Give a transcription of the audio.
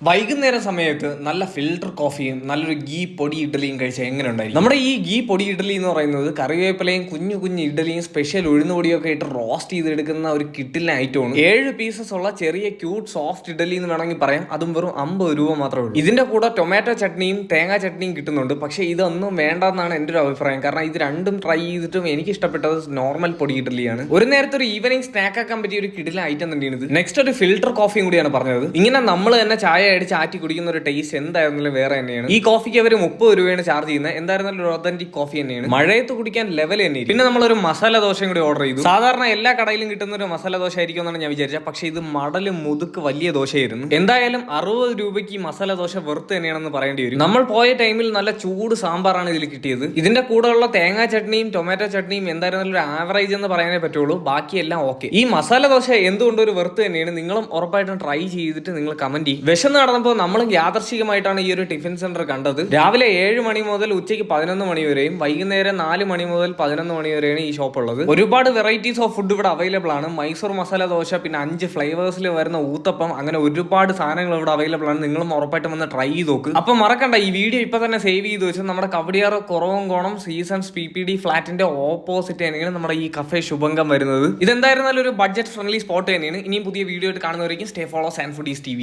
വൈകുന്നേര സമയത്ത് നല്ല ഫിൽട്ടർ കോഫിയും നല്ലൊരു ഗീ പൊടി ഇഡ്ഡലിയും കഴിച്ചാൽ എങ്ങനെ ഉണ്ടായിരിക്കും? നമ്മുടെ ഈ ഗീ പൊടി ഇഡ്ഡലി എന്ന് പറയുന്നത് കറിവേപ്പിലയും കുഞ്ഞു കുഞ്ഞു ഇഡ്ഡലിയും സ്പെഷ്യൽ ഉഴുന്നുപൊടിയൊക്കെ ഇട്ട് റോസ്റ്റ് ചെയ്തെടുക്കുന്ന ഒരു കിട്ടിലെ ഐറ്റമാണ്. 7 പീസസ് ഉള്ള ചെറിയ ക്യൂട്ട് സോഫ്റ്റ് ഇഡ്ഡലി എന്ന് വേണമെങ്കിൽ പറയാം. അതും വെറും 50 രൂപ മാത്രമേ ഉള്ളൂ. ഇതിന്റെ കൂടെ ടൊമാറ്റോ ചട്നിയും തേങ്ങാ ചട്നിയും കിട്ടുന്നുണ്ട്. പക്ഷേ ഇതൊന്നും വേണ്ടെന്നാണ് എൻ്റെ ഒരു അഭിപ്രായം. കാരണം ഇത് രണ്ടും ട്രൈ ചെയ്തിട്ടും എനിക്ക് ഇഷ്ടപ്പെട്ടത് നോർമൽ പൊടി ഇഡ്ഡലിയാണ്. ഒരു നേരത്തെ ഒരു ഈവനിങ് സ്നാക്ക് ആക്കാൻ പറ്റിയ ഒരു കിടില ഐറ്റം തന്നെയാണ് ഇത്. നെക്സ്റ്റ് ഒരു ഫിൽട്ടർ കോഫിയും കൂടിയാണ് പറഞ്ഞത്. ഇങ്ങനെ നമ്മൾ തന്നെ ചായ അടിച്ച് ആറ്റി കുടിക്കുന്ന ഒരു ടേസ്റ്റ് എന്തായിരുന്നാലും വേറെ തന്നെയാണ്. ഈ കോഫിക്ക് അവർ 30 രൂപയാണ് ചാർജ് ചെയ്യുന്നത്. എന്തായിരുന്നാലും ഒരു ഒതന്റിക് കോഫി തന്നെയാണ്. മഴയത്ത് കുടിക്കാൻ ലെവൽ തന്നെയാണ്. പിന്നെ നമ്മളൊരു മസാല ദോശയും കൂടി ഓർഡർ ചെയ്തു. സാധാരണ എല്ലാ കടയിലും കിട്ടുന്ന ഒരു മസാല ദോശ ആയിരിക്കും എന്നാണ് ഞാൻ വിചാരിച്ചത്. പക്ഷേ ഇത് മടല് മുതുക്ക് വലിയ ദോശയായിരുന്നു. എന്തായാലും 60 രൂപയ്ക്ക് ഈ മസാല ദോശ വെറുത്ത് തന്നെയാണെന്ന് പറയേണ്ടി വരും. നമ്മൾ പോയ ടൈമിൽ നല്ല ചൂട് സാമ്പാറാണ് ഇതിൽ കിട്ടിയത്. ഇതിന്റെ കൂടെയുള്ള തേങ്ങാ ചട്നിയും ടൊമാറ്റോ ചട്നിയും എന്തായിരുന്നാലും ഒരു ആവറേജ് എന്ന് പറയാനേ പറ്റുള്ളൂ. ബാക്കിയെല്ലാം ഓക്കെ. ഈ മസാല ദോശ എന്തുകൊണ്ട് ഒരു വെറുത്ത് തന്നെയാണ്. നിങ്ങളും ഉറപ്പായിട്ടും ട്രൈ ചെയ്തിട്ട് നിങ്ങൾ കമന്റ് ചെയ്യും. വിശന്ന് നടന്നപ്പോൾ നമ്മളും യാദർശികമായിട്ടാണ് ഈ ഒരു ടിഫിൻ സെന്റർ കണ്ടത്. രാവിലെ 7 മണി മുതൽ ഉച്ചയ്ക്ക് 11 മണി വരെയും വൈകുന്നേരം 4 മണി മുതൽ 11 മണി വരെയാണ് ഈ ഷോപ്പ് ഉള്ളത്. ഒരുപാട് വെറൈറ്റീസ് ഓഫ് ഫുഡ് ഇവിടെ അവൈലബിൾ ആണ്. മൈസൂർ മസാല ദോശ, പിന്നെ 5 ഫ്ലേവേഴ്സിൽ വരുന്ന ഊത്തപ്പം, അങ്ങനെ ഒരുപാട് സാധനങ്ങൾ ഇവിടെ അവൈലബിൾ ആണ്. നിങ്ങളും ഉറപ്പായിട്ടും വന്ന് ട്രൈ ചെയ്ത് നോക്ക്. അപ്പൊ മറക്കണ്ട, ഈ വീഡിയോ ഇപ്പൊ തന്നെ സേവ് ചെയ്ത് വെച്ച് നമ്മുടെ Kowdiar Kuravankonam seasons PPD ഫ്ലാറ്റിന്റെ opposite തന്നെയാണ് നമ്മുടെ ഈ കഫേ ശുഭംഗം വരുന്നത്. ഇതെന്തായിരുന്നാലും ഒരു ബഡ്ജറ്റ് ഫ്രണ്ട്ലി സ്പോട്ട് തന്നെയാണ്. ഇനിയും പുതിയ വീഡിയോ ആയിട്ട് കാണുന്നവരേക്കും stay follow sand foodies TV.